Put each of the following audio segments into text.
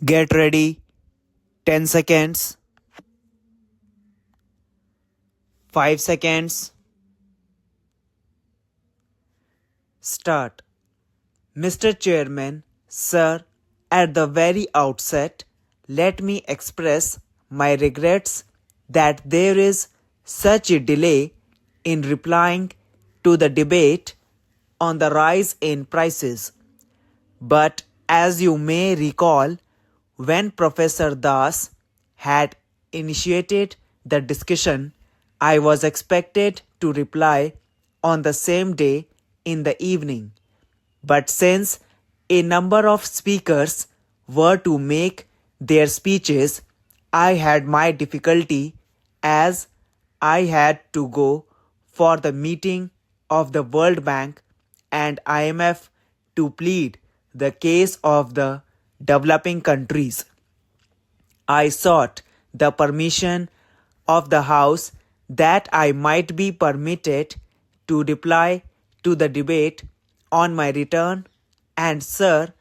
Get ready. 10 seconds. 5 seconds. Start. Mr. Chairman, sir, at the very outset, let me express my regrets that there is such a delay in replying to the debate on the rise in prices. But as you may recall, when Professor Das had initiated the discussion, I was expected to reply on the same day in the evening. But since a number of speakers were to make their speeches, I had my difficulty as I had to go for the meeting of the World Bank and IMF to plead the case of the developing countries. I sought the permission of the House that I might be permitted to reply to the debate on my return, and sir,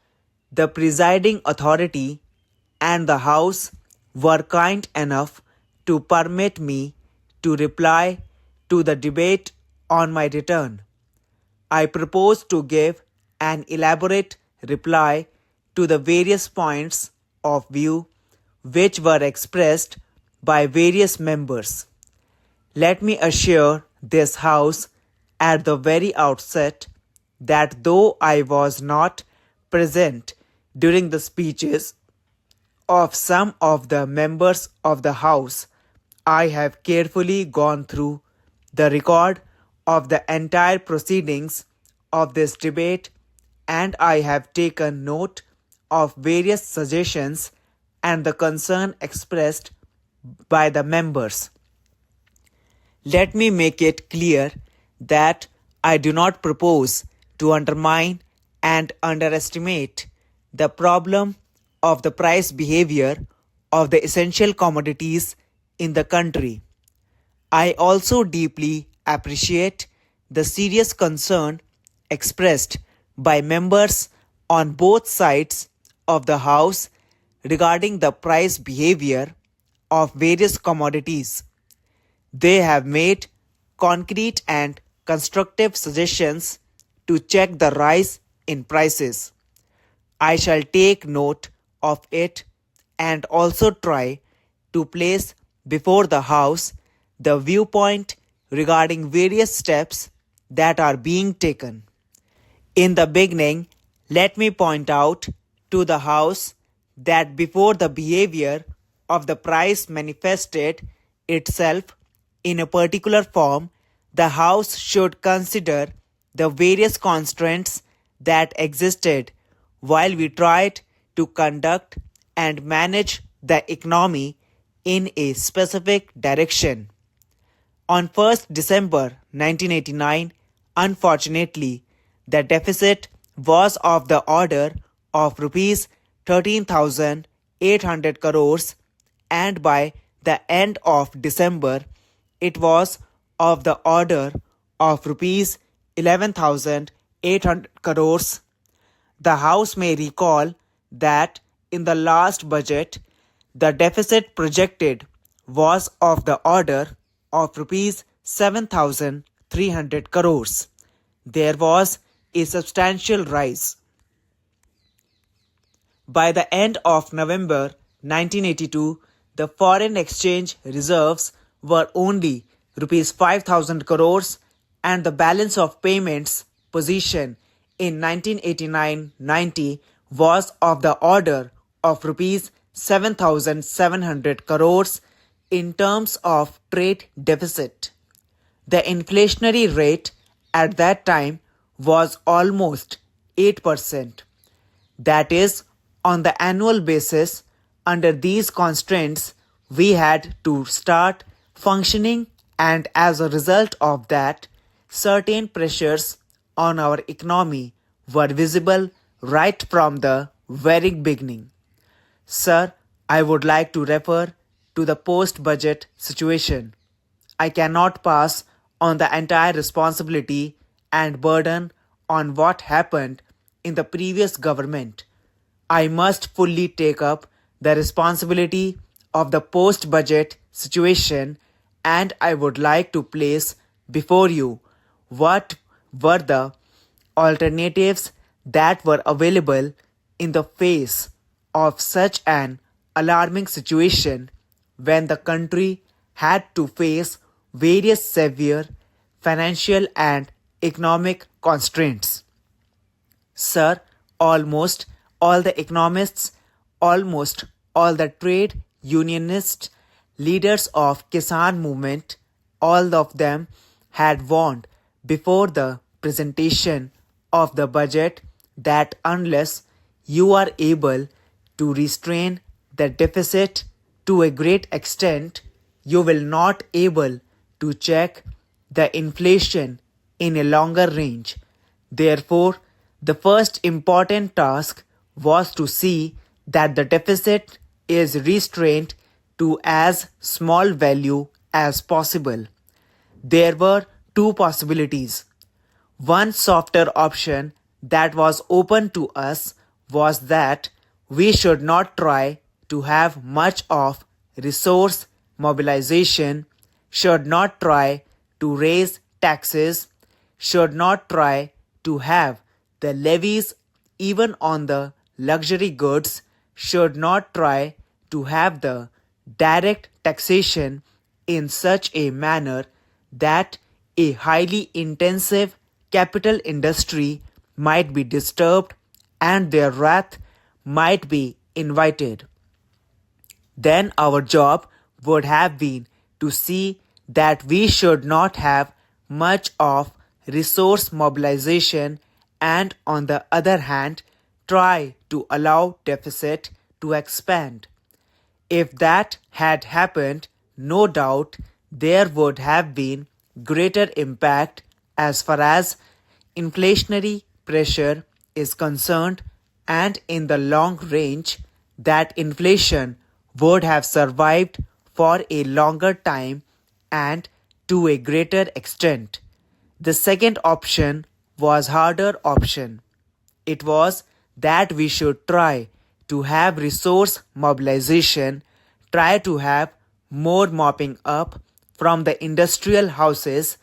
the presiding authority and the House were kind enough to permit me to reply to the debate on my return. I propose to give an elaborate reply to the various points of view which were expressed by various members. Let me assure this House at the very outset that though I was not present during the speeches of some of the members of the House, I have carefully gone through the record of the entire proceedings of this debate, and I have taken note of various suggestions and the concern expressed by the members. Let me make it clear that I do not propose to undermine and underestimate the problem of the price behavior of the essential commodities in the country. I also deeply appreciate the serious concern expressed by members on both sides of the House regarding the price behavior of various commodities. They have made concrete and constructive suggestions to check the rise in prices. I shall take note of it and also try to place before the House the viewpoint regarding various steps that are being taken. In the beginning, let me point out to the House that before the behavior of the price manifested itself in a particular form, the House should consider the various constraints that existed while we tried to conduct and manage the economy in a specific direction. On 1st December 1989, unfortunately, the deficit was of the order of rupees 13,800 crores, and by the end of December, it was of the order of rupees 11,800 crores. The House may recall that in the last budget, the deficit projected was of the order of rupees 7,300 crores. There was a substantial rise. By the end of November 1982, the foreign exchange reserves were only rupees 5,000 crores, and the balance of payments position in 1989-90 was of the order of rupees 7,700 crores in terms of trade deficit. The inflationary rate at that time was almost 8%. That is, on the annual basis, under these constraints, we had to start functioning, and as a result of that, certain pressures on our economy were visible right from the very beginning. Sir, I would like to refer to the post-budget situation. I cannot pass on the entire responsibility and burden on what happened in the previous government. I must fully take up the responsibility of the post-budget situation, and I would like to place before you what were the alternatives that were available in the face of such an alarming situation when the country had to face various severe financial and economic constraints. Sir, almost all the economists, almost all the trade unionists, leaders of Kisan movement, all of them had warned before the presentation of the budget that unless you are able to restrain the deficit to a great extent, you will not able to check the inflation in a longer range. Therefore, the first important task was to see that the deficit is restrained to as small value as possible. There were two possibilities. One softer option that was open to us was that we should not try to have much of resource mobilization, should not try to raise taxes, should not try to have the levies even on the luxury goods, should not try to have the direct taxation in such a manner that a highly intensive capital industry might be disturbed and their wrath might be invited. Then our job would have been to see that we should not have much of resource mobilization and on the other hand try to allow deficit to expand. If that had happened, no doubt there would have been greater impact as far as inflationary pressure is concerned, and in the long range that inflation would have survived for a longer time and to a greater extent. The second option was harder option. It was that we should try to have resource mobilization, try to have more mopping up from the industrial houses,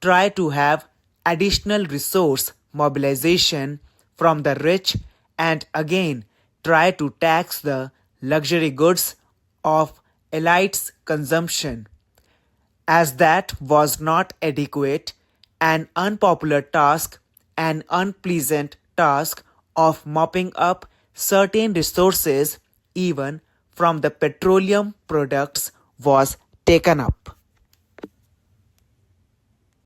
try to have additional resource mobilization from the rich, and again try to tax the luxury goods of elites' consumption. As that was not adequate, an unpopular task, an unpleasant task of mopping up certain resources even from the petroleum products was taken up.